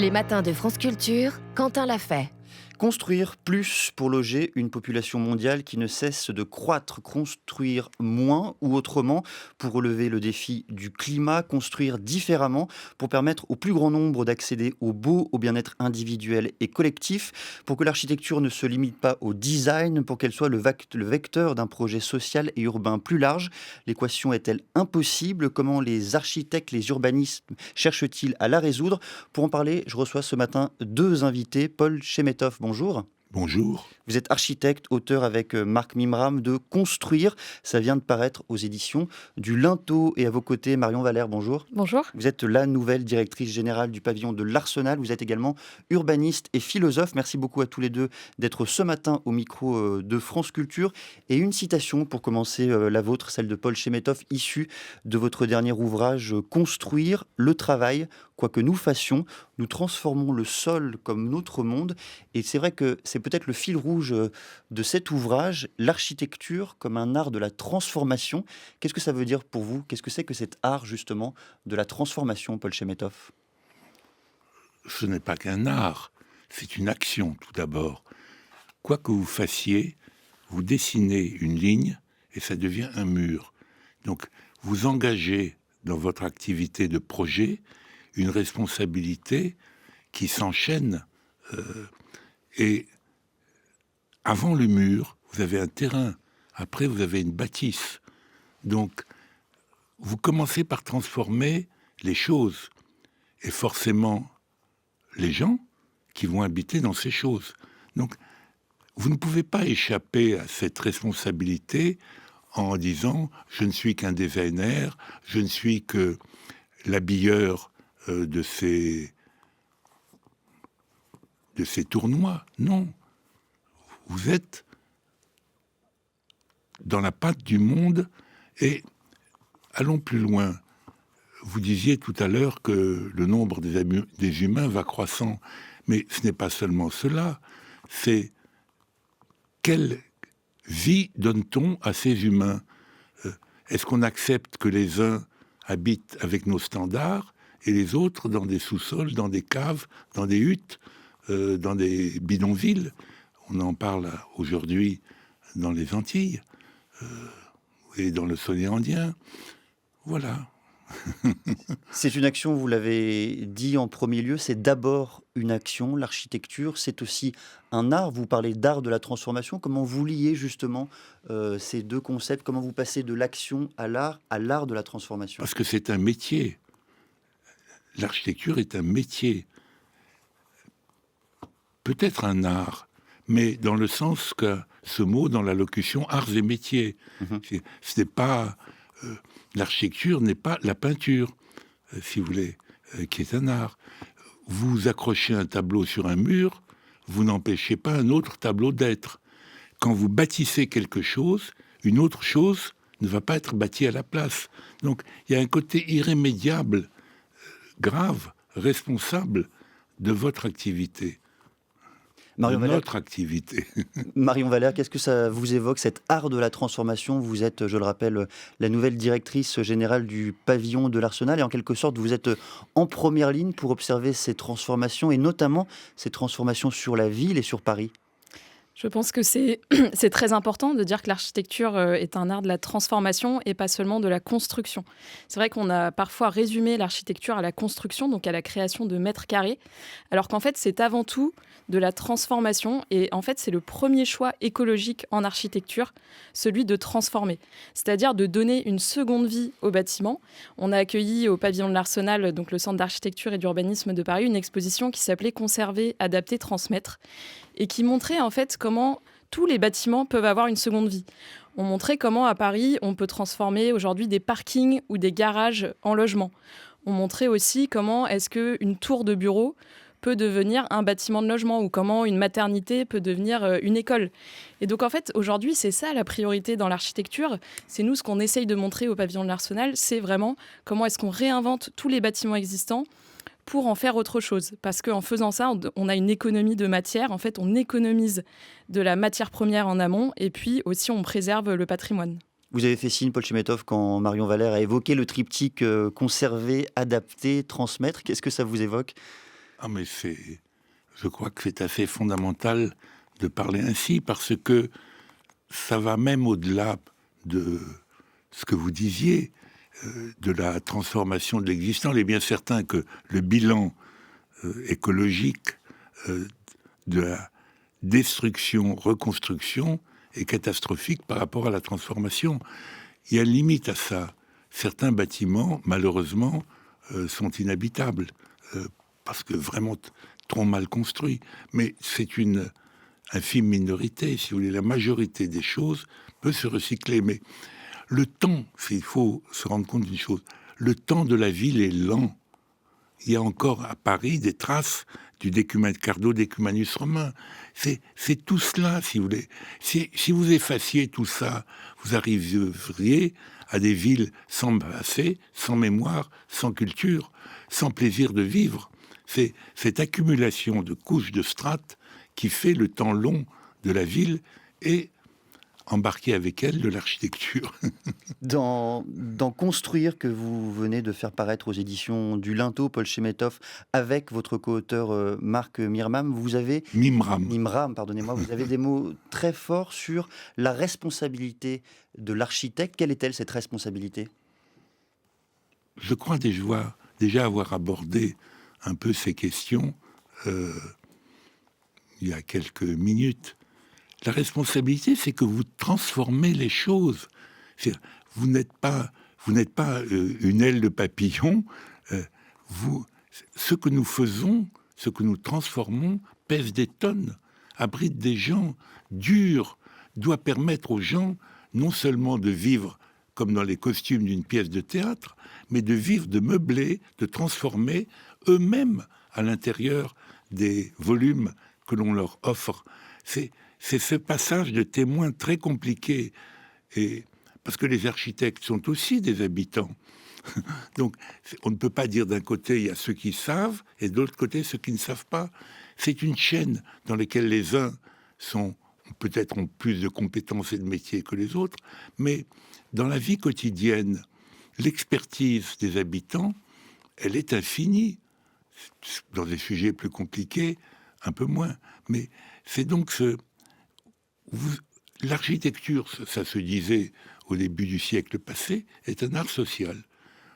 Les matins de France Culture, Quentin l'a fait. Construire plus pour loger une population mondiale qui ne cesse de croître, construire moins ou autrement pour relever le défi du climat, construire différemment pour permettre au plus grand nombre d'accéder au beau, au bien-être individuel et collectif, pour que l'architecture ne se limite pas au design, pour qu'elle soit le vecteur d'un projet social et urbain plus large. L'équation est-elle impossible? Comment les architectes, les urbanistes cherchent-ils à la résoudre? Pour en parler, je reçois ce matin deux invités. Paul Chemetov, bonjour. Bonjour. Vous êtes architecte, auteur avec Marc Mimram de Construire. Ça vient de paraître aux éditions du Linteau. Et à vos côtés, Marion Valère, bonjour. Bonjour. Vous êtes la nouvelle directrice générale du pavillon de l'Arsenal. Vous êtes également urbaniste et philosophe. Merci beaucoup à tous les deux d'être ce matin au micro de France Culture. Et une citation pour commencer, la vôtre, celle de Paul Chemetov, issue de votre dernier ouvrage Construire, le travail. Quoi que nous fassions, nous transformons le sol comme notre monde. Et c'est vrai que c'est peut-être le fil rouge de cet ouvrage, l'architecture comme un art de la transformation. Qu'est-ce que ça veut dire pour vous? Qu'est-ce que c'est que cet art, justement, de la transformation, Paul Chemetov? Ce n'est pas qu'un art, c'est une action tout d'abord. Quoi que vous fassiez, vous dessinez une ligne et ça devient un mur. Donc, vous engagez dans votre activité de projet une responsabilité qui s'enchaîne. Et avant le mur, vous avez un terrain. Après, vous avez une bâtisse. Donc, vous commencez par transformer les choses. Et forcément, les gens qui vont habiter dans ces choses. Donc, vous ne pouvez pas échapper à cette responsabilité en disant « je ne suis qu'un designer, je ne suis que l'habilleur de ces tournois ». Non. Vous êtes dans la patte du monde et allons plus loin. Vous disiez tout à l'heure que le nombre des humains va croissant, mais ce n'est pas seulement cela, c'est quelle vie donne-t-on à ces humains? Est-ce qu'on accepte que les uns habitent avec nos standards et les autres dans des sous-sols, dans des caves, dans des huttes, dans des bidonvilles? On en parle aujourd'hui dans les Antilles et dans le Soleil Indien. Voilà. C'est une action, vous l'avez dit en premier lieu, c'est d'abord une action. L'architecture, c'est aussi un art. Vous parlez d'art de la transformation. Comment vous liez justement ces deux concepts? Comment vous passez de l'action à l'art de la transformation? Parce que c'est un métier. L'architecture est un métier. Peut-être un art, mais dans le sens que ce mot, dans la locution arts et métiers, c'est pas l'architecture n'est pas la peinture, si vous voulez, qui est un art. Vous accrochez un tableau sur un mur, vous n'empêchez pas un autre tableau d'être. Quand vous bâtissez quelque chose, une autre chose ne va pas être bâtie à la place. Donc il y a un côté irrémédiable, grave, responsable de votre activité. Notre activité. Marion Valère, qu'est-ce que ça vous évoque, cet art de la transformation? Vous êtes, je le rappelle, la nouvelle directrice générale du pavillon de l'Arsenal et en quelque sorte, vous êtes en première ligne pour observer ces transformations et notamment ces transformations sur la ville et sur Paris. Je pense que c'est très important de dire que l'architecture est un art de la transformation et pas seulement de la construction. C'est vrai qu'on a parfois résumé l'architecture à la construction, donc à la création de mètres carrés, alors qu'en fait, c'est avant tout de la transformation. Et en fait, c'est le premier choix écologique en architecture, celui de transformer, c'est-à-dire de donner une seconde vie au bâtiment. On a accueilli au pavillon de l'Arsenal, donc le centre d'architecture et d'urbanisme de Paris, une exposition qui s'appelait « Conserver, adapter, transmettre » et qui montrait en fait comment tous les bâtiments peuvent avoir une seconde vie. On montrait comment à Paris, on peut transformer aujourd'hui des parkings ou des garages en logements. On montrait aussi comment est-ce qu'une tour de bureau peut devenir un bâtiment de logement ou comment une maternité peut devenir une école. Et donc en fait, aujourd'hui, c'est ça la priorité dans l'architecture. C'est nous ce qu'on essaye de montrer au pavillon de l'Arsenal, c'est vraiment comment est-ce qu'on réinvente tous les bâtiments existants pour en faire autre chose. Parce qu'en faisant ça, on a une économie de matière. En fait, on économise de la matière première en amont et puis aussi on préserve le patrimoine. Vous avez fait signe, Paul Chemetov, quand Marion Valère a évoqué le triptyque conserver, adapter, transmettre. Qu'est-ce que ça vous évoque? Ah, mais je crois que c'est assez fondamental de parler ainsi, parce que ça va même au-delà de ce que vous disiez, de la transformation de l'existant. Il est bien certain que le bilan écologique de la destruction, reconstruction est catastrophique par rapport à la transformation. Il y a limite à ça. Certains bâtiments, malheureusement, sont inhabitables, parce que vraiment trop mal construits. Mais c'est une infime minorité, si vous voulez. La majorité des choses peut se recycler. Mais le temps, il faut se rendre compte d'une chose, le temps de la ville est lent. Il y a encore à Paris des traces du Cardo Decumanus romain. C'est tout cela, si vous voulez. Si vous effaciez tout ça, vous arriveriez à des villes sans passé, sans mémoire, sans culture, sans plaisir de vivre. C'est cette accumulation de couches de strates qui fait le temps long de la ville et embarquer avec elle de l'architecture. Dans Construire, que vous venez de faire paraître aux éditions du Linteau, Paul Chemetov, avec votre co-auteur Marc Mimram, vous avez pardonnez-moi, vous avez des mots très forts sur la responsabilité de l'architecte. Quelle est-elle, cette responsabilité ? Je crois déjà avoir abordé un peu ces questions il y a quelques minutes. La responsabilité, c'est que vous transformez les choses. Vous n'êtes pas une aile de papillon. Ce que nous faisons, ce que nous transformons, pèse des tonnes, abrite des gens, dure, doit permettre aux gens non seulement de vivre comme dans les costumes d'une pièce de théâtre, mais de vivre, de meubler, de transformer eux-mêmes à l'intérieur des volumes que l'on leur offre. C'est ce passage de témoin très compliqué, et parce que les architectes sont aussi des habitants. Donc, on ne peut pas dire d'un côté, il y a ceux qui savent, et de l'autre côté, ceux qui ne savent pas. C'est une chaîne dans laquelle les uns peut-être ont plus de compétences et de métiers que les autres, mais dans la vie quotidienne, l'expertise des habitants, elle est infinie. Dans des sujets plus compliqués, un peu moins. Mais c'est donc l'architecture, ça se disait au début du siècle passé, est un art social.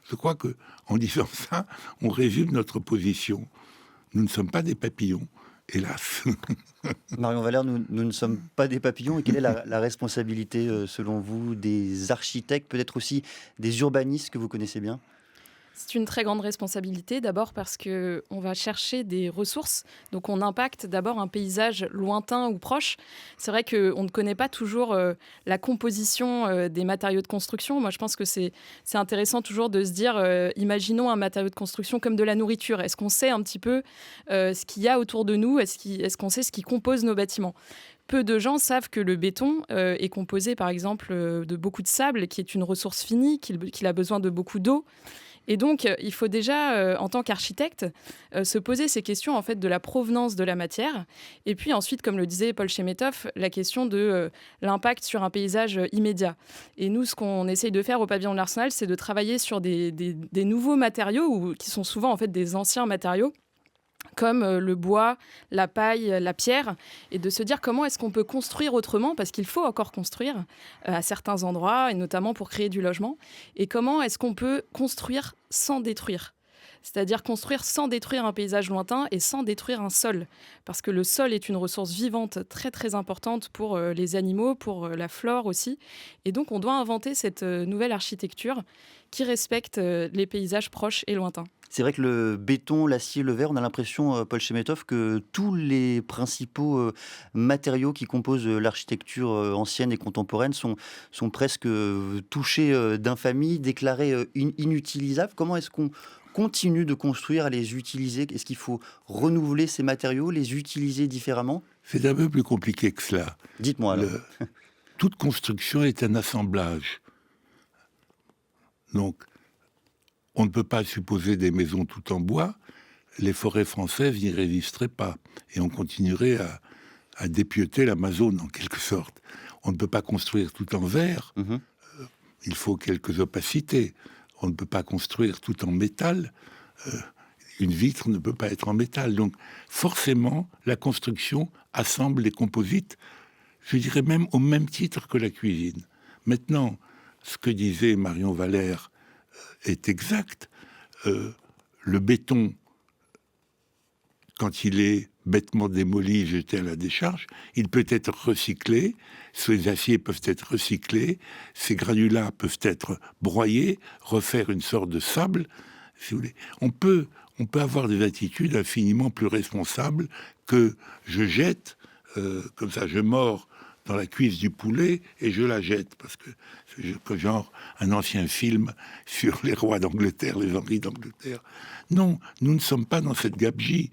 Je crois que en disant ça, on résume notre position. Nous ne sommes pas des papillons, hélas. Marion Valère, nous ne sommes pas des papillons. Et quelle est la responsabilité, selon vous, des architectes, peut-être aussi des urbanistes que vous connaissez bien ? C'est une très grande responsabilité, d'abord parce qu'on va chercher des ressources. Donc on impacte d'abord un paysage lointain ou proche. C'est vrai qu'on ne connaît pas toujours la composition des matériaux de construction. Moi, je pense que c'est intéressant toujours de se dire, imaginons un matériau de construction comme de la nourriture. Est-ce qu'on sait un petit peu ce qu'il y a autour de nous ? Est-ce qu'on sait ce qui compose nos bâtiments ? Peu de gens savent que le béton est composé, par exemple, de beaucoup de sable, qui est une ressource finie, qu'il a besoin de beaucoup d'eau. Et donc, il faut déjà, en tant qu'architecte, se poser ces questions en fait, de la provenance de la matière. Et puis ensuite, comme le disait Paul Chemetov, la question de l'impact sur un paysage immédiat. Et nous, ce qu'on essaye de faire au Pavillon de l'Arsenal, c'est de travailler sur des nouveaux matériaux, qui sont souvent en fait, des anciens matériaux, comme le bois, la paille, la pierre, et de se dire comment est-ce qu'on peut construire autrement, parce qu'il faut encore construire à certains endroits, et notamment pour créer du logement, et comment est-ce qu'on peut construire sans détruire. C'est-à-dire construire sans détruire un paysage lointain et sans détruire un sol. Parce que le sol est une ressource vivante très très importante pour les animaux, pour la flore aussi. Et donc on doit inventer cette nouvelle architecture qui respecte les paysages proches et lointains. C'est vrai que le béton, l'acier, le verre, on a l'impression, Paul Chemetov, que tous les principaux matériaux qui composent l'architecture ancienne et contemporaine sont presque touchés d'infamie, déclarés inutilisables. Comment est-ce qu'on continue de construire, à les utiliser ? Est-ce qu'il faut renouveler ces matériaux, les utiliser différemment ? C'est un peu plus compliqué que cela. Dites-moi alors. Toute construction est un assemblage. Donc, on ne peut pas supposer des maisons tout en bois. Les forêts françaises n'y résisteraient pas. Et on continuerait à dépieter l'Amazone, en quelque sorte. On ne peut pas construire tout en verre. Il faut quelques opacités. On ne peut pas construire tout en métal. une vitre ne peut pas être en métal. Donc, forcément, la construction assemble les composites, je dirais même au même titre que la cuisine. Maintenant, ce que disait Marion Valère est exact. Le béton, quand il est bêtement démoli, jeté à la décharge, il peut être recyclé, ces aciers peuvent être recyclés, ces granulats peuvent être broyés, refaire une sorte de sable, si vous voulez. On peut avoir des attitudes infiniment plus responsables que je jette, comme ça je mords dans la cuisse du poulet et je la jette, parce que c'est genre un ancien film sur les rois d'Angleterre, les Henri d'Angleterre. Non, nous ne sommes pas dans cette gabegie.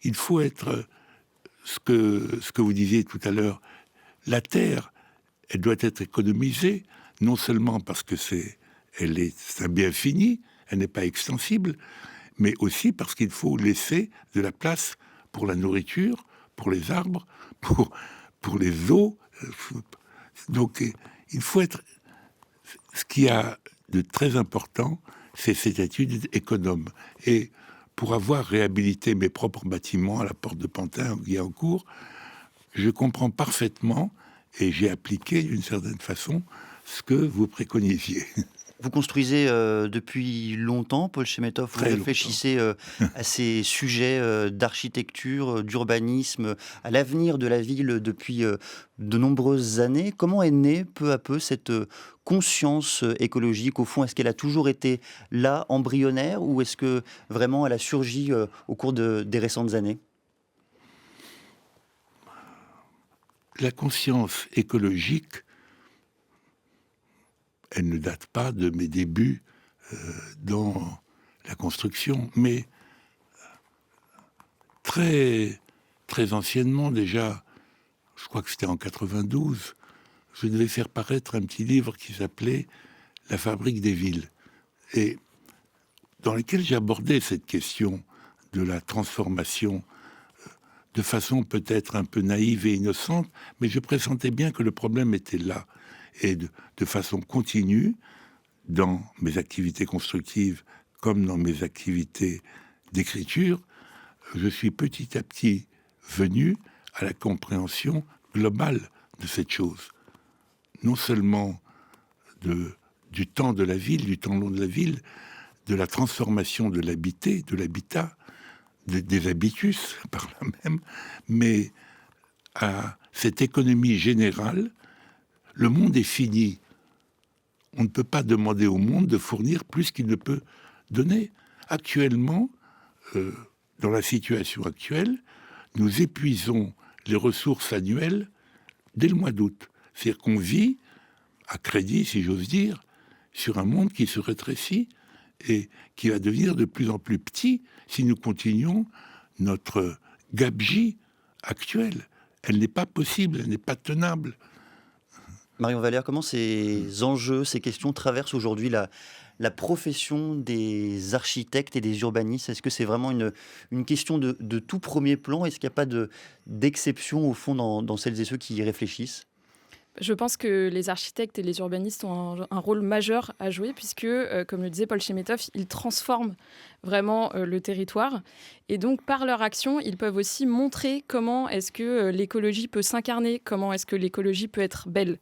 Il faut être ce que vous disiez tout à l'heure. La terre, elle doit être économisée, non seulement parce que c'est un bien fini, elle n'est pas extensible, mais aussi parce qu'il faut laisser de la place pour la nourriture, pour les arbres, pour les eaux. Donc, il faut être... Ce qu'il y a de très important, c'est cette attitude économe. Et pour avoir réhabilité mes propres bâtiments à la porte de Pantin, en Guyancourt, je comprends parfaitement, et j'ai appliqué d'une certaine façon, ce que vous préconisiez. Vous construisez depuis longtemps, Paul Chemetov, vous réfléchissez à ces sujets d'architecture, d'urbanisme, à l'avenir de la ville depuis de nombreuses années. Comment est née peu à peu cette conscience écologique? Au fond, est-ce qu'elle a toujours été là, embryonnaire, ou est-ce que vraiment elle a surgi au cours des récentes années? La conscience écologique, elle ne date pas de mes débuts dans la construction, mais très, très anciennement déjà, je crois que c'était en 92, je devais faire paraître un petit livre qui s'appelait « La fabrique des villes », et dans lequel j'abordais cette question de la transformation de façon peut-être un peu naïve et innocente, mais je pressentais bien que le problème était là. Et de façon continue, dans mes activités constructives comme dans mes activités d'écriture, je suis petit à petit venu à la compréhension globale de cette chose. Non seulement du temps de la ville, du temps long de la ville, de la transformation de l'habitat, des habitus par là même, mais à cette économie générale. Le monde est fini. On ne peut pas demander au monde de fournir plus qu'il ne peut donner. Actuellement, dans la situation actuelle, nous épuisons les ressources annuelles dès le mois d'août. C'est-à-dire qu'on vit à crédit, si j'ose dire, sur un monde qui se rétrécit et qui va devenir de plus en plus petit si nous continuons notre gabegie actuelle. Elle n'est pas possible, elle n'est pas tenable. Marion Valère, comment ces enjeux, ces questions traversent aujourd'hui la profession des architectes et des urbanistes? Est-ce que c'est vraiment une question de tout premier plan? Est-ce qu'il n'y a pas d'exception au fond dans celles et ceux qui y réfléchissent? Je pense que les architectes et les urbanistes ont un rôle majeur à jouer puisque, comme le disait Paul Chemetov, ils transforment vraiment le territoire. Et donc, par leur action, ils peuvent aussi montrer comment est-ce que l'écologie peut s'incarner, comment est-ce que l'écologie peut être belle.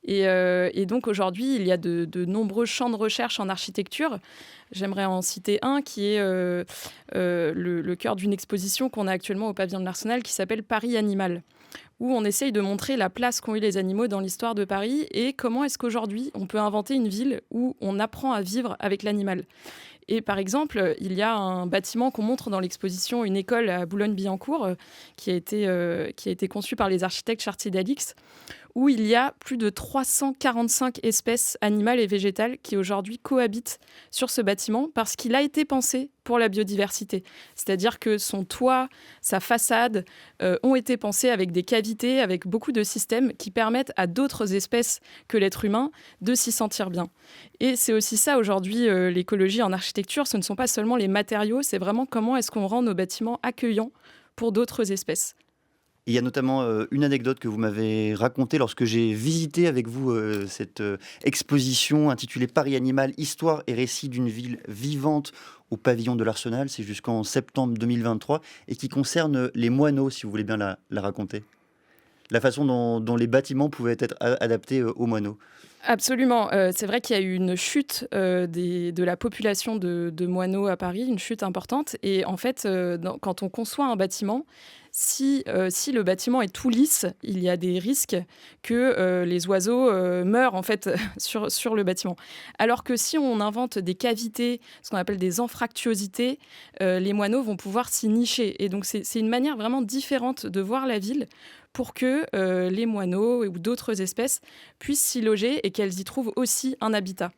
Et donc, aujourd'hui, il y a de nombreux champs de recherche en architecture. J'aimerais en citer un qui est le cœur d'une exposition qu'on a actuellement au pavillon de l'Arsenal qui s'appelle Paris Animal, où on essaye de montrer la place qu'ont eu les animaux dans l'histoire de Paris et comment est-ce qu'aujourd'hui on peut inventer une ville où on apprend à vivre avec l'animal. Et par exemple, il y a un bâtiment qu'on montre dans l'exposition, une école à Boulogne-Billancourt, qui a été conçue par les architectes Chartier-Dalix, où il y a plus de 345 espèces animales et végétales qui aujourd'hui cohabitent sur ce bâtiment parce qu'il a été pensé pour la biodiversité. C'est-à-dire que son toit, sa façade ont été pensés avec des cavités, avec beaucoup de systèmes qui permettent à d'autres espèces que l'être humain de s'y sentir bien. Et c'est aussi ça aujourd'hui, l'écologie en architecture, ce ne sont pas seulement les matériaux, c'est vraiment comment est-ce qu'on rend nos bâtiments accueillants pour d'autres espèces. Et il y a notamment une anecdote que vous m'avez racontée lorsque j'ai visité avec vous cette exposition intitulée Paris Animal, histoire et récit d'une ville vivante au pavillon de l'Arsenal. C'est jusqu'en septembre 2023 et qui concerne les moineaux, si vous voulez bien la raconter. La façon dont les bâtiments pouvaient être adaptés aux moineaux. Absolument. C'est vrai qu'il y a eu une chute de la population de moineaux à Paris, une chute importante. Et en fait, quand on conçoit un bâtiment, si le bâtiment est tout lisse, il y a des risques que les oiseaux meurent en fait sur le bâtiment. Alors que si on invente des cavités, ce qu'on appelle des anfractuosités, les moineaux vont pouvoir s'y nicher. Et donc c'est une manière vraiment différente de voir la ville pour que les moineaux ou d'autres espèces puissent s'y loger et qu'elles y trouvent aussi un habitat.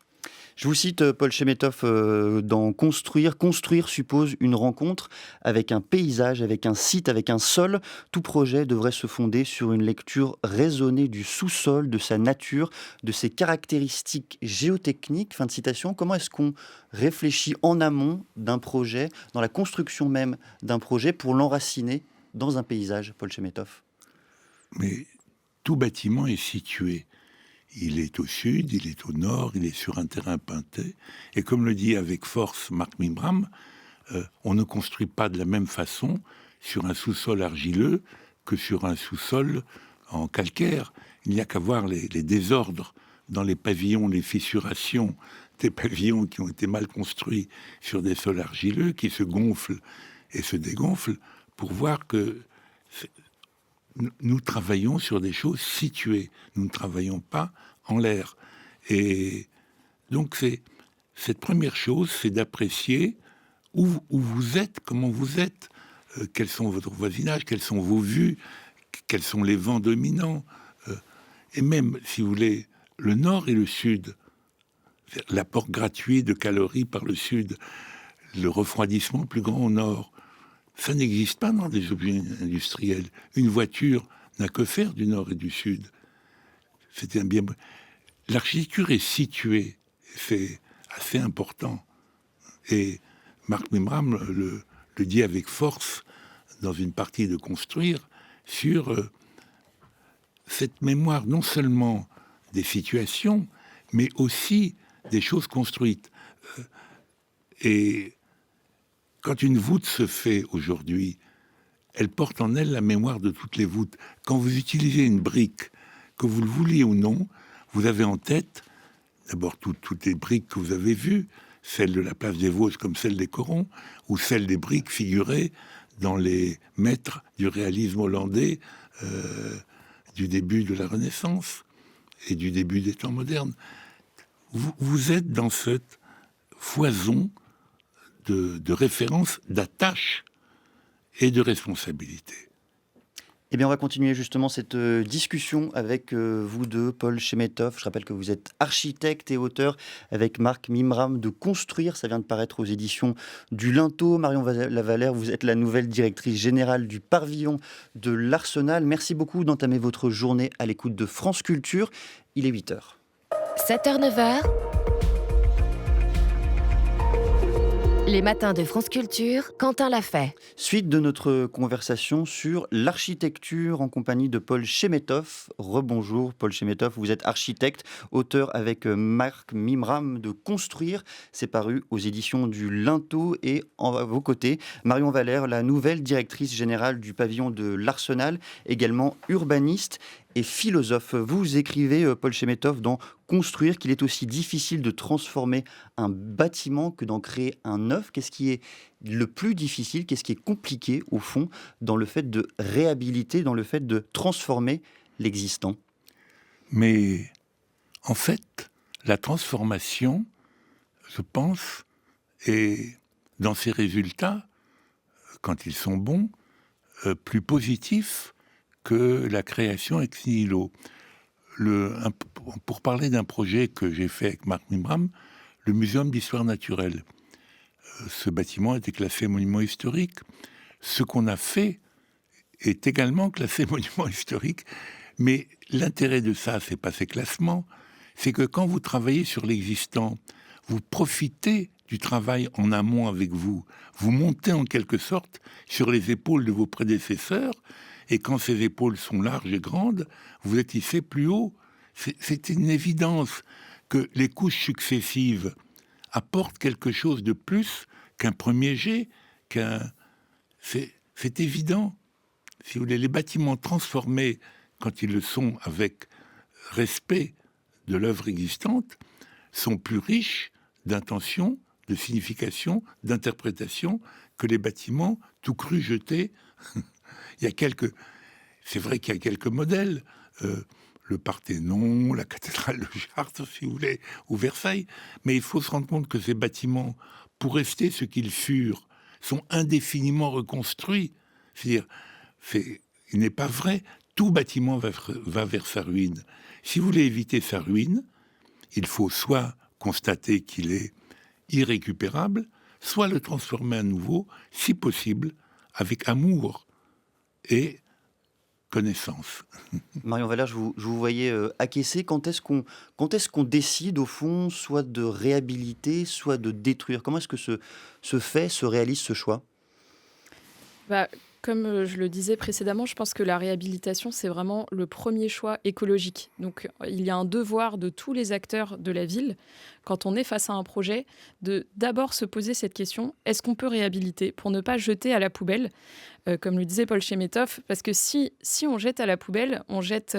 Je vous cite Paul Chemetov dans Construire. Construire suppose une rencontre avec un paysage, avec un site, avec un sol. Tout projet devrait se fonder sur une lecture raisonnée du sous-sol, de sa nature, de ses caractéristiques géotechniques. Fin de citation. Comment est-ce qu'on réfléchit en amont d'un projet, dans la construction même d'un projet, pour l'enraciner dans un paysage, Paul Chemetov? Mais tout bâtiment est situé. Il est au sud, il est au nord, il est sur un terrain peinté. Et comme le dit avec force Marc Mimram, on ne construit pas de la même façon sur un sous-sol argileux que sur un sous-sol en calcaire. Il n'y a qu'à voir les désordres dans les pavillons, les fissurations des pavillons qui ont été mal construits sur des sols argileux, qui se gonflent et se dégonflent, pour voir que nous travaillons sur des choses situées. Nous ne travaillons pas en l'air. Et donc, cette première chose, c'est d'apprécier où vous êtes, comment vous êtes, quels sont votre voisinage, quelles sont vos vues, quels sont les vents dominants. Et même, si vous voulez, le nord et le sud, l'apport gratuit de calories par le sud, le refroidissement plus grand au nord, ça n'existe pas dans des objets industriels. Une voiture n'a que faire du nord et du sud. C'était un bien. L'architecture est située, c'est assez important. Et Marc Mimram le dit avec force dans une partie de Construire sur cette mémoire non seulement des situations, mais aussi des choses construites. Et quand une voûte se fait aujourd'hui, elle porte en elle la mémoire de toutes les voûtes. Quand vous utilisez une brique, que vous le vouliez ou non, vous avez en tête d'abord toutes les briques que vous avez vues, celles de la place des Vosges comme celles des Corons, ou celles des briques figurées dans les maîtres du réalisme hollandais du début de la Renaissance et du début des temps modernes. Vous êtes dans cette foison de référence, d'attache et de responsabilité. Eh bien, on va continuer justement cette discussion avec vous deux, Paul Chemetov. Je rappelle que vous êtes architecte et auteur avec Marc Mimram de Construire. Ça vient de paraître aux éditions du Linteau. Marion Lavalère, vous êtes la nouvelle directrice générale du pavillon de l'Arsenal. Merci beaucoup d'entamer votre journée à l'écoute de France Culture. Il est 8h. 7h, 9h. Les matins de France Culture, Quentin l'a fait. Suite de notre conversation sur l'architecture en compagnie de Paul Chemetov. Rebonjour Paul Chemetov, vous êtes architecte, auteur avec Marc Mimram de Construire. C'est paru aux éditions du Linteau et à vos côtés, Marion Valère, la nouvelle directrice générale du pavillon de l'Arsenal, également urbaniste et philosophe. Vous écrivez, Paul Chemetov, dans Construire, qu'il est aussi difficile de transformer un bâtiment que d'en créer un neuf. Qu'est-ce qui est le plus difficile, qu'est-ce qui est compliqué, au fond, dans le fait de réhabiliter, dans le fait de transformer l'existant? Mais, en fait, la transformation, je pense, est, dans ses résultats, quand ils sont bons, plus positifs que la création ex nihilo. Pour parler d'un projet que j'ai fait avec Marc Mimram, le Muséum d'histoire naturelle. Ce bâtiment était classé monument historique. Ce qu'on a fait est également classé monument historique. Mais l'intérêt de ça, c'est pas ces classements. C'est que quand vous travaillez sur l'existant, vous profitez du travail en amont avec vous. Vous montez en quelque sorte sur les épaules de vos prédécesseurs, et quand ces épaules sont larges et grandes, vous êtes hissé plus haut. C'est une évidence que les couches successives apportent quelque chose de plus qu'un premier jet, c'est évident. Si vous voulez, les bâtiments transformés, quand ils le sont avec respect de l'œuvre existante, sont plus riches d'intention, de signification, d'interprétation que les bâtiments tout crus jetés. C'est vrai qu'il y a quelques modèles, le Parthénon, la cathédrale de Chartres, si vous voulez, ou Versailles, mais il faut se rendre compte que ces bâtiments, pour rester ce qu'ils furent, sont indéfiniment reconstruits. C'est-à-dire, il n'est pas vrai, tout bâtiment va vers sa ruine. Si vous voulez éviter sa ruine, il faut soit constater qu'il est irrécupérable, soit le transformer à nouveau, si possible, avec amour et connaissance. Marion Valère, je vous voyais acquiescer. Quand est-ce qu'on décide, au fond, soit de réhabiliter, soit de détruire? Comment est-ce que se réalise ce choix? Comme je le disais précédemment, je pense que la réhabilitation, c'est vraiment le premier choix écologique. Donc, il y a un devoir de tous les acteurs de la ville, quand on est face à un projet, de d'abord se poser cette question, est-ce qu'on peut réhabiliter pour ne pas jeter à la poubelle, comme le disait Paul Chemetov, parce que si on jette à la poubelle, on jette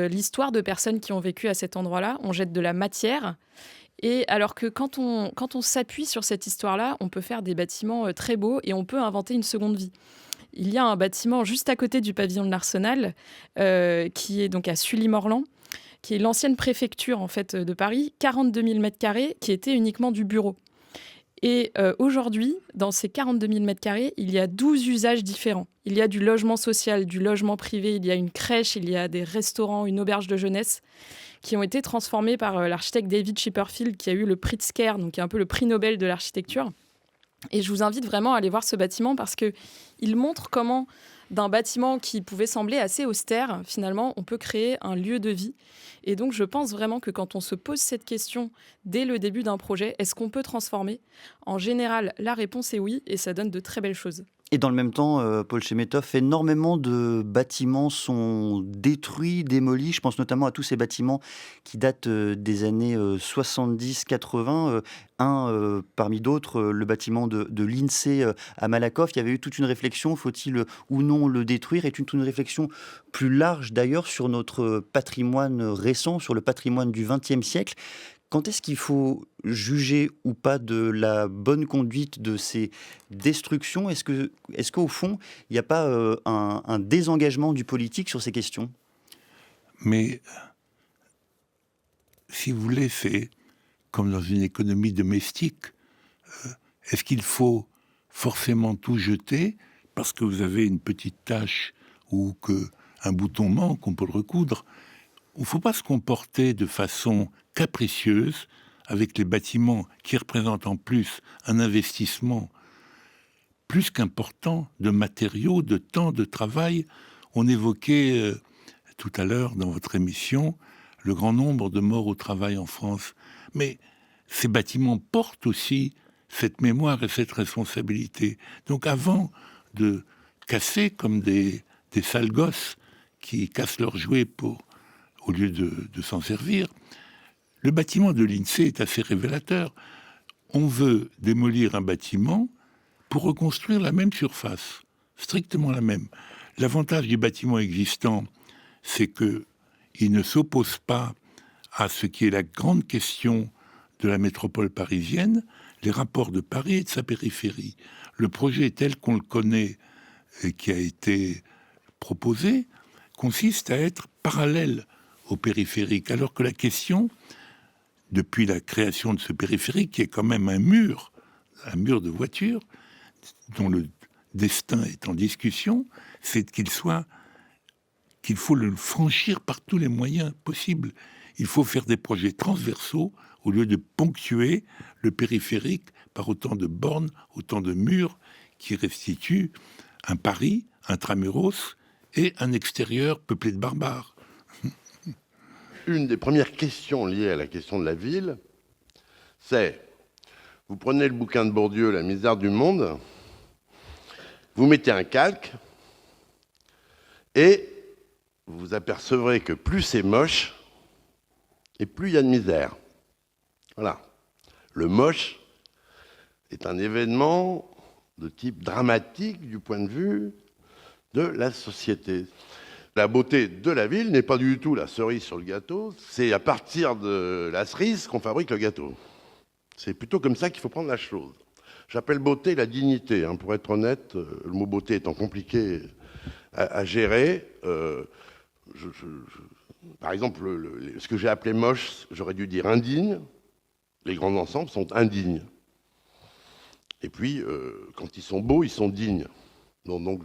l'histoire de personnes qui ont vécu à cet endroit-là, on jette de la matière. Et alors que quand on s'appuie sur cette histoire-là, on peut faire des bâtiments très beaux et on peut inventer une seconde vie. Il y a un bâtiment juste à côté du pavillon de l'Arsenal, qui est donc à Sully-Morland, qui est l'ancienne préfecture en fait de Paris, 42 000 m², qui était uniquement du bureau. Et aujourd'hui, dans ces 42 000 m², il y a 12 usages différents. Il y a du logement social, du logement privé, il y a une crèche, il y a des restaurants, une auberge de jeunesse, qui ont été transformés par l'architecte David Chipperfield, qui a eu le prix de Pritzker, donc qui est un peu le prix Nobel de l'architecture. Et je vous invite vraiment à aller voir ce bâtiment parce qu'il montre comment, d'un bâtiment qui pouvait sembler assez austère, finalement, on peut créer un lieu de vie. Et donc, je pense vraiment que quand on se pose cette question dès le début d'un projet, est-ce qu'on peut transformer? En général, la réponse est oui, et ça donne de très belles choses. Et dans le même temps, Paul Chemetov, énormément de bâtiments sont détruits, démolis. Je pense notamment à tous ces bâtiments qui datent des années 70-80. Parmi d'autres, le bâtiment de l'INSEE à Malakoff. Il y avait eu toute une réflexion, faut-il ou non le détruire? Et toute une réflexion plus large d'ailleurs sur notre patrimoine récent, sur le patrimoine du XXe siècle. Quand est-ce qu'il faut juger ou pas de la bonne conduite de ces destructions? Est-ce qu'au fond, il n'y a pas un désengagement du politique sur ces questions? Mais, si vous voulez, c'est comme dans une économie domestique. Est-ce qu'il faut forcément tout jeter parce que vous avez une petite tache ou qu'un bouton manque, on peut le recoudre? Il ne faut pas se comporter de façon capricieuse avec les bâtiments qui représentent en plus un investissement plus qu'important de matériaux, de temps, de travail. On évoquait tout à l'heure dans votre émission le grand nombre de morts au travail en France. Mais ces bâtiments portent aussi cette mémoire et cette responsabilité. Donc avant de casser comme des sales gosses qui cassent leurs jouets au lieu de s'en servir, le bâtiment de l'INSEE est assez révélateur. On veut démolir un bâtiment pour reconstruire la même surface, strictement la même. L'avantage du bâtiment existant, c'est qu'il ne s'oppose pas à ce qui est la grande question de la métropole parisienne, les rapports de Paris et de sa périphérie. Le projet tel qu'on le connaît et qui a été proposé consiste à être parallèle au périphérique, alors que la question, depuis la création de ce périphérique, qui est quand même un mur de voiture, dont le destin est en discussion, c'est qu'il faut le franchir par tous les moyens possibles. Il faut faire des projets transversaux au lieu de ponctuer le périphérique par autant de bornes, autant de murs qui restituent un Paris intramuros et un extérieur peuplé de barbares. Une des premières questions liées à la question de la ville, c'est Vous prenez le bouquin de Bourdieu, La misère du monde, vous mettez un calque, et vous apercevrez que plus c'est moche, et plus il y a de misère. Voilà. Le moche est un événement de type dramatique du point de vue de la société. La beauté de la ville n'est pas du tout la cerise sur le gâteau, c'est à partir de la cerise qu'on fabrique le gâteau. C'est plutôt comme ça qu'il faut prendre la chose. J'appelle beauté la dignité, hein, pour être honnête, le mot beauté étant compliqué à gérer. Par exemple, ce que j'ai appelé moche, j'aurais dû dire indigne. Les grands ensembles sont indignes. Et puis, quand ils sont beaux, ils sont dignes. Donc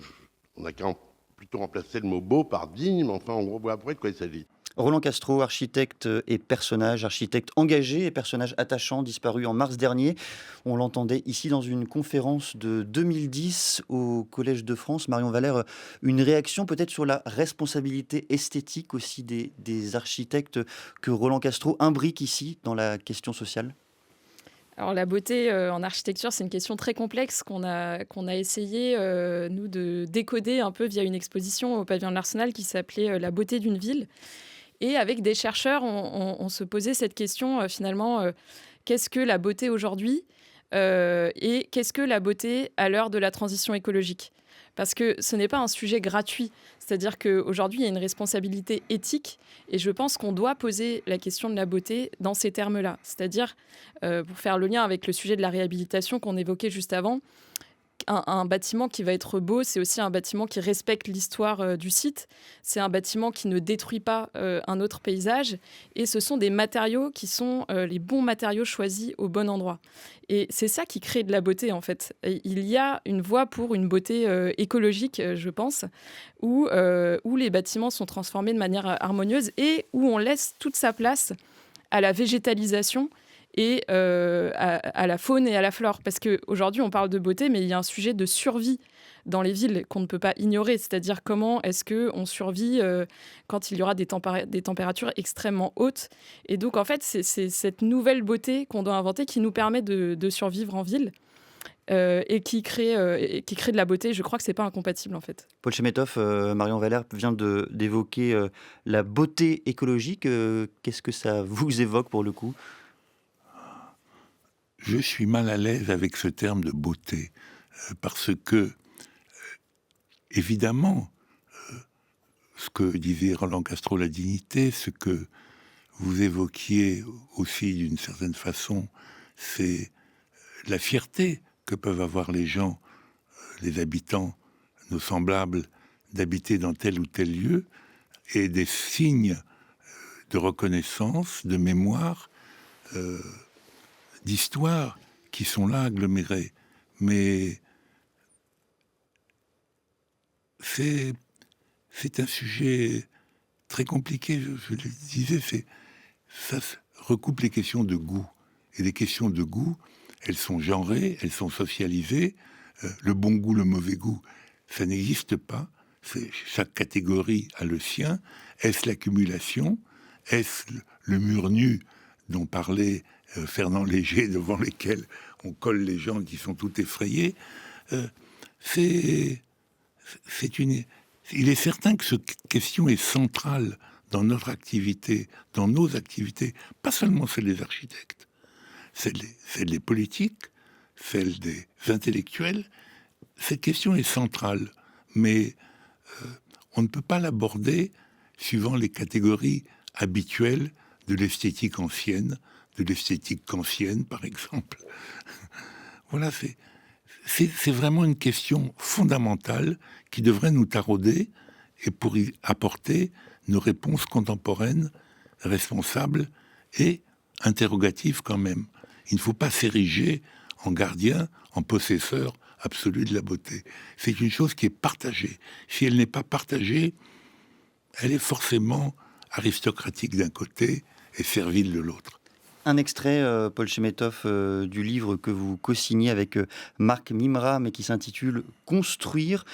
on a qu'à plutôt remplacer le mot beau par digne, mais enfin, on voit après de quoi il s'agit. Roland Castro, architecte et personnage, architecte engagé et personnage attachant, disparu en mars dernier. On l'entendait ici dans une conférence de 2010 au Collège de France. Marion Valère, une réaction peut-être sur la responsabilité esthétique aussi des architectes que Roland Castro imbrique ici dans la question sociale ? Alors la beauté en architecture, c'est une question très complexe qu'on a essayé, nous, de décoder un peu via une exposition au pavillon de l'Arsenal qui s'appelait « La beauté d'une ville ». Et avec des chercheurs, on se posait cette question, finalement, qu'est-ce que la beauté aujourd'hui et qu'est-ce que la beauté à l'heure de la transition écologique ? Parce que ce n'est pas un sujet gratuit. C'est-à-dire qu'aujourd'hui, il y a une responsabilité éthique et je pense qu'on doit poser la question de la beauté dans ces termes-là. C'est-à-dire, pour faire le lien avec le sujet de la réhabilitation qu'on évoquait juste avant, un bâtiment qui va être beau, c'est aussi un bâtiment qui respecte l'histoire du site. C'est un bâtiment qui ne détruit pas un autre paysage. Et ce sont des matériaux qui sont les bons matériaux choisis au bon endroit. Et c'est ça qui crée de la beauté, en fait. Et il y a une voie pour une beauté écologique, je pense, où les bâtiments sont transformés de manière harmonieuse et où on laisse toute sa place à la végétalisation et à la faune et à la flore. Parce qu'aujourd'hui, on parle de beauté, mais il y a un sujet de survie dans les villes qu'on ne peut pas ignorer. C'est-à-dire comment est-ce qu'on survit quand il y aura des températures extrêmement hautes. Et donc, en fait, c'est cette nouvelle beauté qu'on doit inventer qui nous permet de survivre en ville. Et qui crée de la beauté. Je crois que c'est pas incompatible en fait. Paul Chemetov, Marion Valère vient d'évoquer la beauté écologique. Qu'est-ce que ça vous évoque pour le coup ? Je suis mal à l'aise avec ce terme de beauté, parce que, évidemment, ce que disait Roland Castro, la dignité, ce que vous évoquiez aussi d'une certaine façon, c'est la fierté que peuvent avoir les gens, les habitants, nos semblables, d'habiter dans tel ou tel lieu, et des signes de reconnaissance, de mémoire, d'histoire qui sont là agglomérés. Mais c'est un sujet très compliqué, je le disais, ça recoupe les questions de goût. Et les questions de goût, elles sont genrées, elles sont socialisées. Le bon goût, le mauvais goût, ça n'existe pas. Chaque catégorie a le sien. Est-ce l'accumulation ? Est-ce le mur nu dont parlait Fernand Léger, devant lesquels on colle les gens qui sont tout effrayés? Il est certain que cette question est centrale dans notre activité, dans nos activités, pas seulement celle des architectes, celle des politiques, celle des intellectuels. Cette question est centrale, mais on ne peut pas l'aborder suivant les catégories habituelles de l'esthétique ancienne, de l'esthétique kantienne, par exemple. Voilà, c'est vraiment une question fondamentale qui devrait nous tarauder et pour y apporter nos réponses contemporaines, responsables et interrogatives quand même. Il ne faut pas s'ériger en gardien, en possesseur absolu de la beauté. C'est une chose qui est partagée. Si elle n'est pas partagée, elle est forcément aristocratique d'un côté et servile de l'autre. Un extrait, Paul Chemetov, du livre que vous co-signez avec Marc Mimra, mais qui s'intitule « Construire ».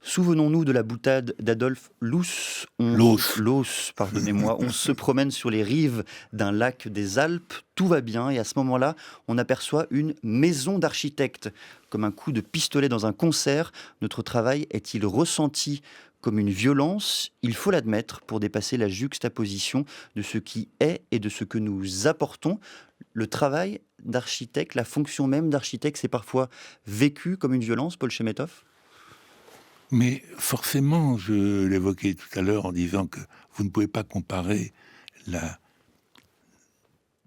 Souvenons-nous de la boutade d'Adolphe Loos. Loos, pardonnez-moi. On se promène sur les rives d'un lac des Alpes. Tout va bien et à ce moment-là, on aperçoit une maison d'architecte. Comme un coup de pistolet dans un concert, notre travail est-il ressenti comme une violence? Il faut l'admettre pour dépasser la juxtaposition de ce qui est et de ce que nous apportons. Le travail d'architecte, la fonction même d'architecte, c'est parfois vécu comme une violence, Paul Chemetov? Mais forcément, je l'évoquais tout à l'heure en disant que vous ne pouvez pas comparer la...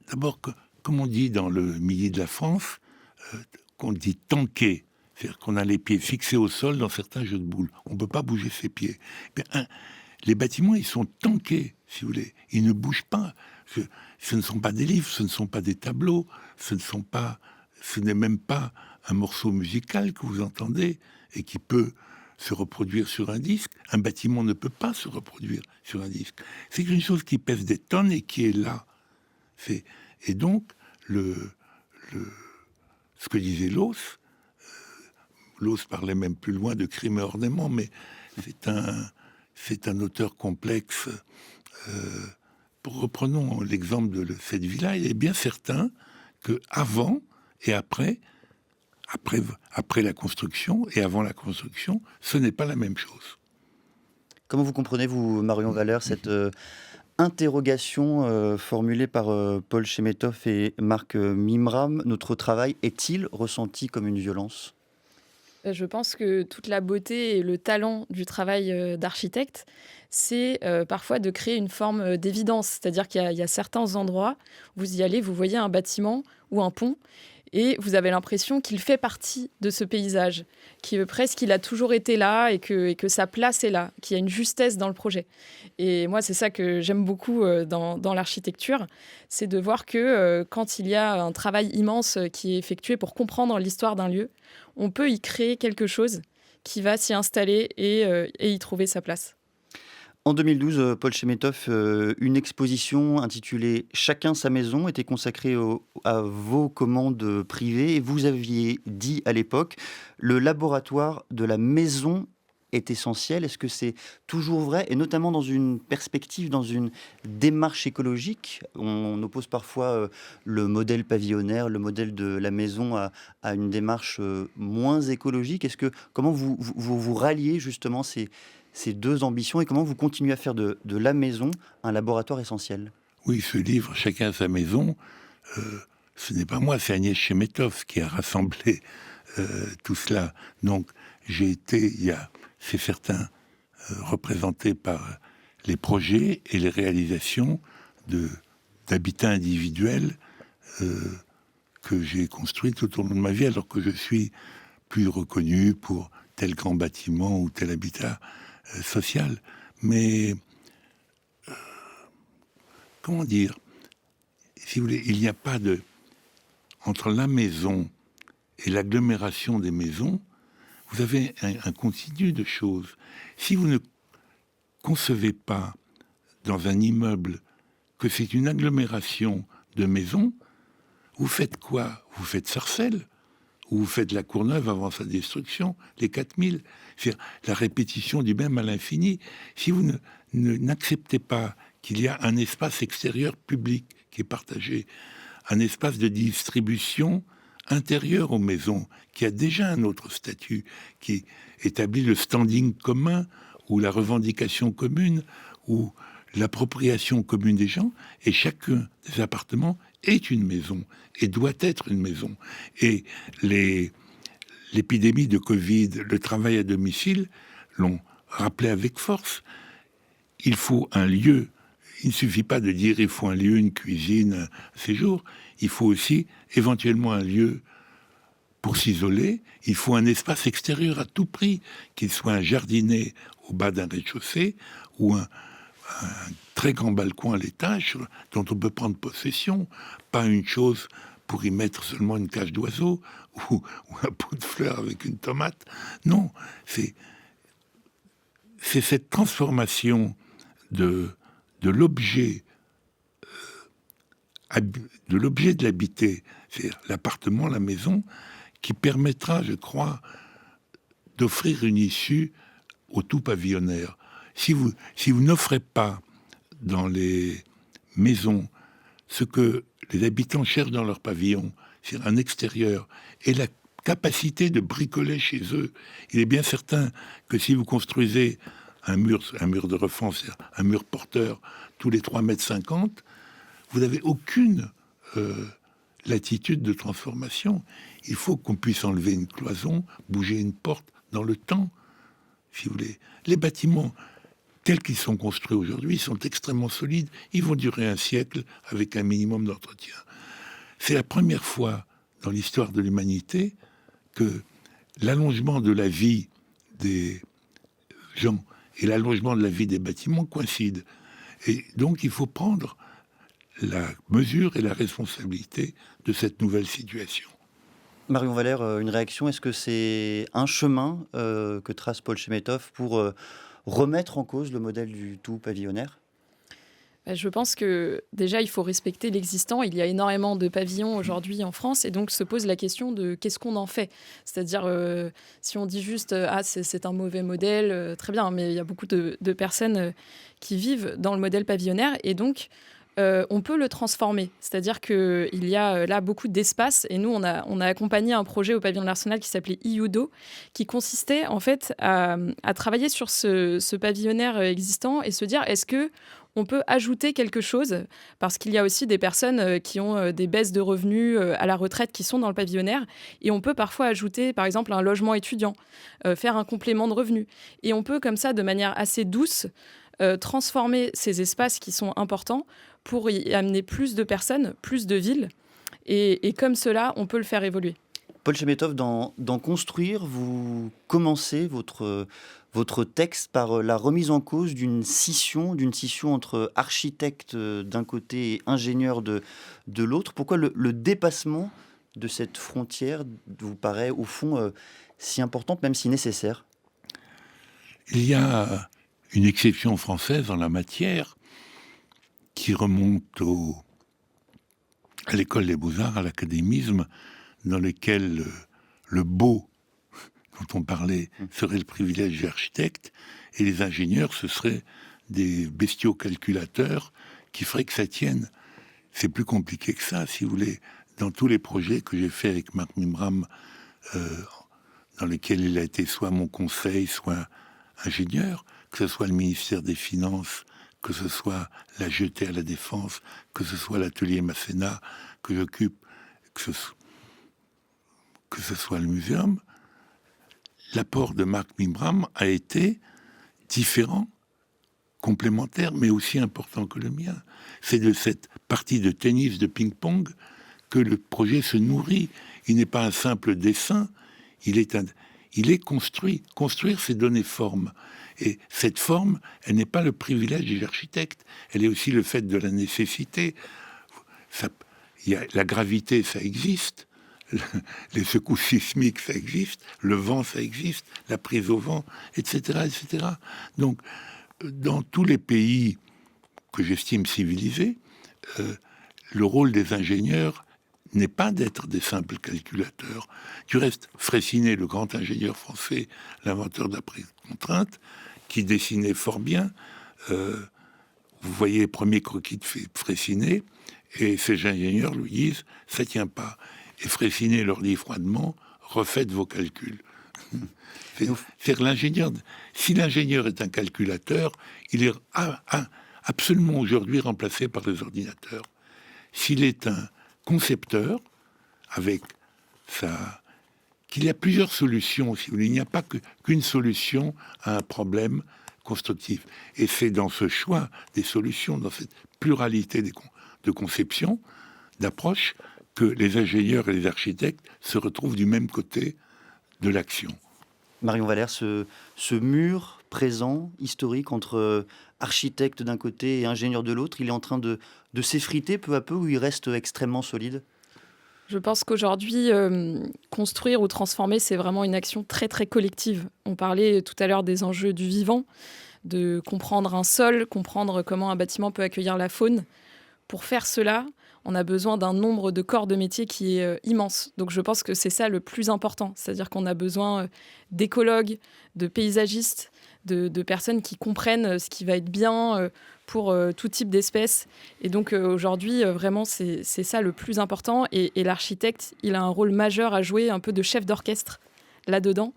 D'abord, comme on dit dans le midi de la France, qu'on dit tanker, c'est-à-dire qu'on a les pieds fixés au sol dans certains jeux de boules. On ne peut pas bouger ses pieds. Les bâtiments, ils sont tankés, si vous voulez. Ils ne bougent pas. Ce ne sont pas des livres, ce ne sont pas des tableaux, ce n'est même pas un morceau musical que vous entendez et qui peut se reproduire sur un disque. Un bâtiment ne peut pas se reproduire sur un disque. C'est une chose qui pèse des tonnes et qui est là. Et donc, ce que disait Loos parlait même plus loin de crime et ornement, mais c'est un auteur complexe. Reprenons l'exemple de cette villa. Il est bien certain que avant et après la construction et avant la construction, ce n'est pas la même chose. Comment vous comprenez, vous, Marion Valeur, cette interrogation formulée par Paul Chemetov et Marc Mimram? Notre travail est-il ressenti comme une violence? Je pense que toute la beauté et le talent du travail d'architecte, c'est parfois de créer une forme d'évidence. C'est-à-dire qu'il y a certains endroits, vous y allez, vous voyez un bâtiment ou un pont, et vous avez l'impression qu'il fait partie de ce paysage, qu'il a toujours été là et que sa place est là, qu'il y a une justesse dans le projet. Et moi, c'est ça que j'aime beaucoup dans l'architecture, c'est de voir que quand il y a un travail immense qui est effectué pour comprendre l'histoire d'un lieu, on peut y créer quelque chose qui va s'y installer et y trouver sa place. En 2012, Paul Chemetov, une exposition intitulée « Chacun sa maison » était consacrée à vos commandes privées. Et vous aviez dit à l'époque, le laboratoire de la maison est essentiel. Est-ce que c'est toujours vrai? Et notamment dans une perspective, dans une démarche écologique. On oppose parfois le modèle pavillonnaire, le modèle de la maison à une démarche moins écologique. Comment vous ralliez justement ces deux ambitions et comment vous continuez à faire de la maison un laboratoire essentiel? Oui, ce livre, Chacun sa maison, ce n'est pas moi, c'est Agnès Chemetov qui a rassemblé tout cela. Donc, j'ai été, c'est certain, représenté par les projets et les réalisations d'habitats individuels que j'ai construits tout au long de ma vie, alors que je suis plus reconnu pour tel grand bâtiment ou tel habitat social. Mais, comment dire, si vous voulez, il n'y a pas entre la maison et l'agglomération des maisons, vous avez un continu de choses. Si vous ne concevez pas dans un immeuble que c'est une agglomération de maisons, vous faites quoi? Vous faites Sarcelles, ou vous faites la Courneuve avant sa destruction, les 4000. C'est la répétition du même à l'infini. Si vous n'acceptez pas qu'il y a un espace extérieur public qui est partagé, un espace de distribution intérieur aux maisons, qui a déjà un autre statut, qui établit le standing commun, ou la revendication commune, ou l'appropriation commune des gens, et chacun des appartements est une maison, et doit être une maison. Et l'épidémie de Covid, le travail à domicile, l'ont rappelé avec force. Il faut un lieu. Il ne suffit pas de dire il faut un lieu, une cuisine, un séjour. Il faut aussi éventuellement un lieu pour s'isoler. Il faut un espace extérieur à tout prix, qu'il soit un jardinet au bas d'un rez-de-chaussée ou un très grand balcon à l'étage dont on peut prendre possession, pas une chose pour y mettre seulement une cage d'oiseau ou un pot de fleurs avec une tomate. Non, c'est cette transformation de l'objet de l'habité, c'est l'appartement, la maison, qui permettra, je crois, d'offrir une issue au tout pavillonnaire. Si vous n'offrez pas dans les maisons ce que les habitants cherchent dans leur pavillon, c'est un extérieur, et la capacité de bricoler chez eux, il est bien certain que si vous construisez un mur de refend, un mur porteur tous les 3,50 m, vous n'avez aucune latitude de transformation. Il faut qu'on puisse enlever une cloison, bouger une porte dans le temps, si vous voulez. Les bâtiments tels qu'ils sont construits aujourd'hui sont extrêmement solides. Ils vont durer un siècle avec un minimum d'entretien. C'est la première fois dans l'histoire de l'humanité que l'allongement de la vie des gens et l'allongement de la vie des bâtiments coïncident. Et donc, il faut prendre la mesure et la responsabilité de cette nouvelle situation. Marion Valère, une réaction, est-ce que c'est un chemin que trace Paul Chemetov pour remettre en cause le modèle du tout pavillonnaire ? Je pense que déjà, il faut respecter l'existant. Il y a énormément de pavillons aujourd'hui en France et donc se pose la question de qu'est-ce qu'on en fait. C'est-à-dire, si on dit juste « Ah, c'est un mauvais modèle », très bien, mais il y a beaucoup de personnes qui vivent dans le modèle pavillonnaire et donc on peut le transformer. C'est-à-dire qu'il y a là beaucoup d'espace et nous, on a accompagné un projet au pavillon de l'Arsenal qui s'appelait IUDO, qui consistait en fait à travailler sur ce pavillonnaire existant et se dire est-ce que on peut ajouter quelque chose, parce qu'il y a aussi des personnes qui ont des baisses de revenus à la retraite qui sont dans le pavillonnaire, et on peut parfois ajouter, par exemple, un logement étudiant, faire un complément de revenus. Et on peut, comme ça, de manière assez douce, transformer ces espaces qui sont importants pour y amener plus de personnes, plus de villes, et comme cela, on peut le faire évoluer. Paul Chemetov, dans Construire, vous commencez votre texte par la remise en cause d'une scission entre architecte d'un côté et ingénieur de l'autre. Pourquoi le dépassement de cette frontière vous paraît au fond si importante, même si nécessaire ? Il y a une exception française en la matière qui remonte à l'école des beaux-arts, à l'académisme, dans lequel le beau dont on parlait serait le privilège des architectes, et les ingénieurs, ce seraient des bestiaux calculateurs qui feraient que ça tienne. C'est plus compliqué que ça, si vous voulez. Dans tous les projets que j'ai faits avec Marc Mimram, dans lesquels il a été soit mon conseil, soit ingénieur, que ce soit le ministère des Finances, que ce soit la Jetée à la Défense, que ce soit l'atelier Masséna que j'occupe, que ce soit le muséum, l'apport de Marc Mimram a été différent, complémentaire, mais aussi important que le mien. C'est de cette partie de tennis, de ping-pong, que le projet se nourrit. Il n'est pas un simple dessin, il est construit. Construire, c'est donner forme. Et cette forme, elle n'est pas le privilège des architectes, elle est aussi le fait de la nécessité. La gravité, ça existe. Les secousses sismiques, ça existe, le vent, ça existe, la prise au vent, etc., etc. Donc, dans tous les pays que j'estime civilisés, le rôle des ingénieurs n'est pas d'être des simples calculateurs. Du reste, Freycinet, le grand ingénieur français, l'inventeur de la prise de contrainte, qui dessinait fort bien, vous voyez les premiers croquis de Freycinet, et ces ingénieurs lui disent « ça tient pas ». Et Freycinet leur dit froidement « refaites vos calculs ». C'est l'ingénieur. Si l'ingénieur est un calculateur, il est absolument aujourd'hui remplacé par les ordinateurs. S'il est un concepteur, qu'il y a plusieurs solutions, si vous voulez, il n'y a pas qu'une solution à un problème constructif. Et c'est dans ce choix des solutions, dans cette pluralité de conceptions, d'approches, que les ingénieurs et les architectes se retrouvent du même côté de l'action. Marion Valère, ce mur présent, historique, entre architecte d'un côté et ingénieur de l'autre, il est en train de s'effriter peu à peu, ou il reste extrêmement solide ? Je pense qu'aujourd'hui, construire ou transformer, c'est vraiment une action très, très collective. On parlait tout à l'heure des enjeux du vivant, de comprendre un sol, comprendre comment un bâtiment peut accueillir la faune. Pour faire cela, on a besoin d'un nombre de corps de métier qui est immense. Donc je pense que c'est ça le plus important. C'est-à-dire qu'on a besoin d'écologues, de paysagistes, de personnes qui comprennent ce qui va être bien pour tout type d'espèces. Et donc aujourd'hui, vraiment, c'est ça le plus important. Et l'architecte, il a un rôle majeur à jouer, un peu de chef d'orchestre là-dedans,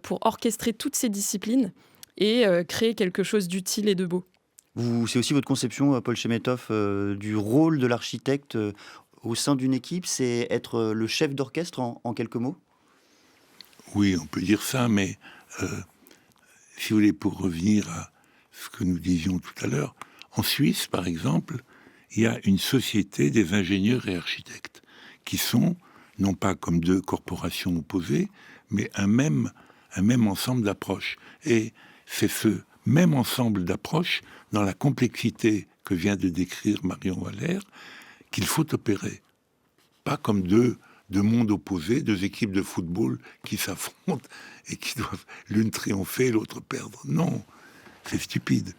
pour orchestrer toutes ces disciplines et créer quelque chose d'utile et de beau. C'est aussi votre conception, Paul Chemetov, du rôle de l'architecte au sein d'une équipe, c'est être le chef d'orchestre en quelques mots? Oui, on peut dire ça, mais si vous voulez, pour revenir à ce que nous disions tout à l'heure, en Suisse, par exemple, il y a une société des ingénieurs et architectes qui sont, non pas comme deux corporations opposées, mais un même ensemble d'approches. Et c'est ce même ensemble d'approches, dans la complexité que vient de décrire Marion Waller, qu'il faut opérer. Pas comme deux mondes opposés, deux équipes de football qui s'affrontent et qui doivent l'une triompher, l'autre perdre. Non, c'est stupide.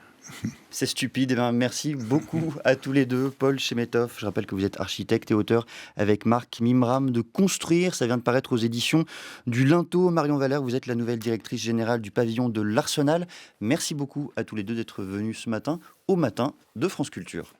C'est stupide. Eh bien, merci beaucoup à tous les deux. Paul Chemetov, je rappelle que vous êtes architecte et auteur avec Marc Mimram de Construire. Ça vient de paraître aux éditions du Linteau. Marion Waller, vous êtes la nouvelle directrice générale du pavillon de l'Arsenal. Merci beaucoup à tous les deux d'être venus ce matin au matin de France Culture.